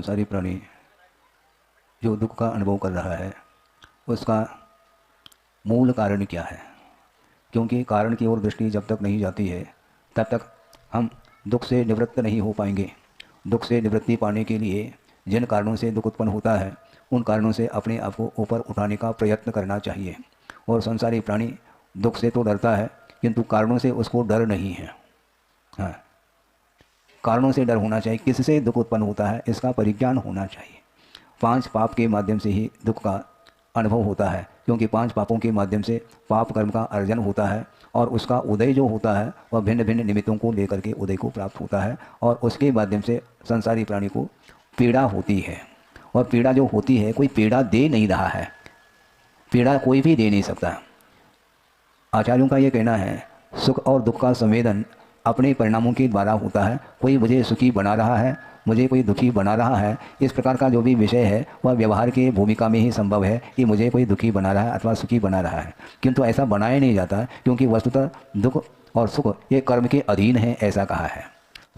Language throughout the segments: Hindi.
संसारी प्राणी जो दुख का अनुभव कर रहा है उसका मूल कारण क्या है। क्योंकि कारण की ओर दृष्टि जब तक नहीं जाती है तब तक हम दुख से निवृत्त नहीं हो पाएंगे। दुख से निवृत्ति पाने के लिए जिन कारणों से दुख उत्पन्न होता है उन कारणों से अपने आप को ऊपर उठाने का प्रयत्न करना चाहिए। और संसारी प्राणी दुख से तो डरता है किंतु कारणों से उसको डर नहीं है। हाँ, कारणों से डर होना चाहिए। किससे दुख उत्पन्न होता है इसका परिज्ञान होना चाहिए। 5 पाप के माध्यम से ही दुख का अनुभव होता है, क्योंकि 5 पापों के माध्यम से पाप कर्म का अर्जन होता है और उसका उदय जो होता है वह भिन्न भिन्न निमित्तों को लेकर के उदय को प्राप्त होता है और उसके माध्यम से संसारी प्राणी को पीड़ा होती है। और पीड़ा जो होती है कोई पीड़ा दे नहीं रहा है, पीड़ा कोई भी दे नहीं सकता। आचार्यों का ये कहना है सुख और दुख का संवेदन अपने परिणामों के द्वारा होता है। कोई मुझे सुखी बना रहा है, मुझे कोई दुखी बना रहा है, इस प्रकार का जो भी विषय है वह व्यवहार की भूमिका में ही संभव है कि मुझे कोई दुखी बना रहा है अथवा सुखी बना रहा है। किंतु ऐसा बनाया नहीं जाता, क्योंकि वस्तुतः दुख और सुख ये कर्म के अधीन है, ऐसा कहा है।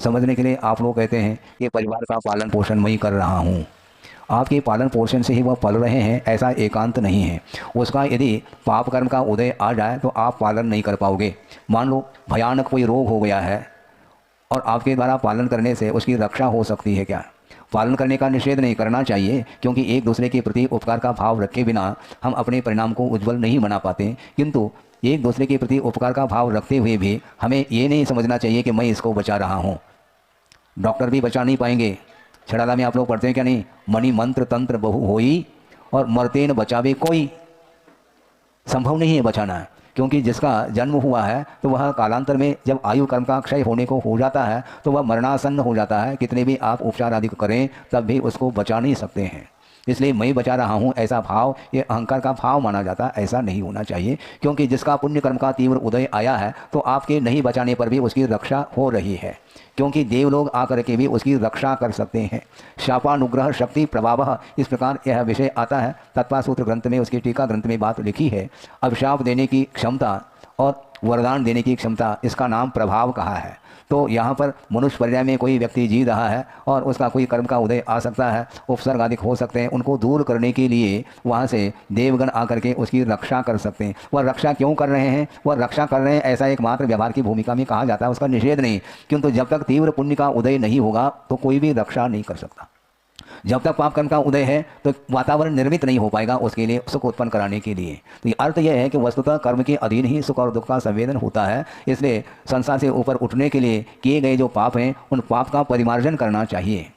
समझने के लिए आप लोग कहते हैं कि परिवार का पालन पोषण मैं ही कर रहा हूँ। आपके पालन पोषण से ही वह पल रहे हैं, ऐसा एकांत नहीं है। उसका यदि पाप कर्म का उदय आ जाए तो आप पालन नहीं कर पाओगे। मान लो भयानक कोई रोग हो गया है और आपके द्वारा पालन करने से उसकी रक्षा हो सकती है क्या? पालन करने का निषेध नहीं करना चाहिए, क्योंकि एक दूसरे के प्रति उपकार का भाव रखे बिना हम अपने परिणाम को उज्जवल नहीं बना पाते। किंतु एक दूसरे के प्रति उपकार का भाव रखते हुए भी हमें ये नहीं समझना चाहिए कि मैं इसको बचा रहा हूँ। डॉक्टर भी बचा नहीं पाएंगे। छड़ाला में आप लोग पढ़ते हैं क्या नहीं, मणि मंत्र तंत्र बहु होई और मरते न बचावे कोई। संभव नहीं है बचाना, क्योंकि जिसका जन्म हुआ है तो वह कालांतर में जब आयु कर्म का क्षय होने को हो जाता है तो वह मरणासन्न हो जाता है। कितने भी आप उपचार आदि करें तब भी उसको बचा नहीं सकते हैं। इसलिए मैं बचा रहा हूँ ऐसा भाव ये अहंकार का भाव माना जाता, ऐसा नहीं होना चाहिए। क्योंकि जिसका पुण्य कर्म का तीव्र उदय आया है तो आपके नहीं बचाने पर भी उसकी रक्षा हो रही है, क्योंकि देवलोग आकर के भी उसकी रक्षा कर सकते हैं। शापानुग्रह शक्ति प्रभाव, इस प्रकार यह विषय आता है। तत्पा सूत्र ग्रंथ में उसकी टीका ग्रंथ में बात लिखी है। अभिशाप देने की क्षमता और वरदान देने की क्षमता, इसका नाम प्रभाव कहा है। तो यहाँ पर मनुष्य पर्याय में कोई व्यक्ति जी रहा है और उसका कोई कर्म का उदय आ सकता है, उपसर्ग आदि हो सकते हैं, उनको दूर करने के लिए वहाँ से देवगण आकर के उसकी रक्षा कर सकते हैं। वह रक्षा क्यों कर रहे हैं? वह रक्षा कर रहे हैं ऐसा एकमात्र व्यवहार की भूमिका में कहा जाता है, उसका निषेध नहीं। किंतु जब तक तीव्र पुण्य का उदय नहीं होगा तो कोई भी रक्षा नहीं कर सकता। जब तक पाप कर्म का उदय है तो वातावरण निर्मित नहीं हो पाएगा उसके लिए सुख उत्पन्न कराने के लिए। तो ये अर्थ यह है कि वस्तुतः कर्म के अधीन ही सुख और दुख का संवेदन होता है। इसलिए संसार से ऊपर उठने के लिए किए गए जो पाप हैं उन पाप का परिमार्जन करना चाहिए।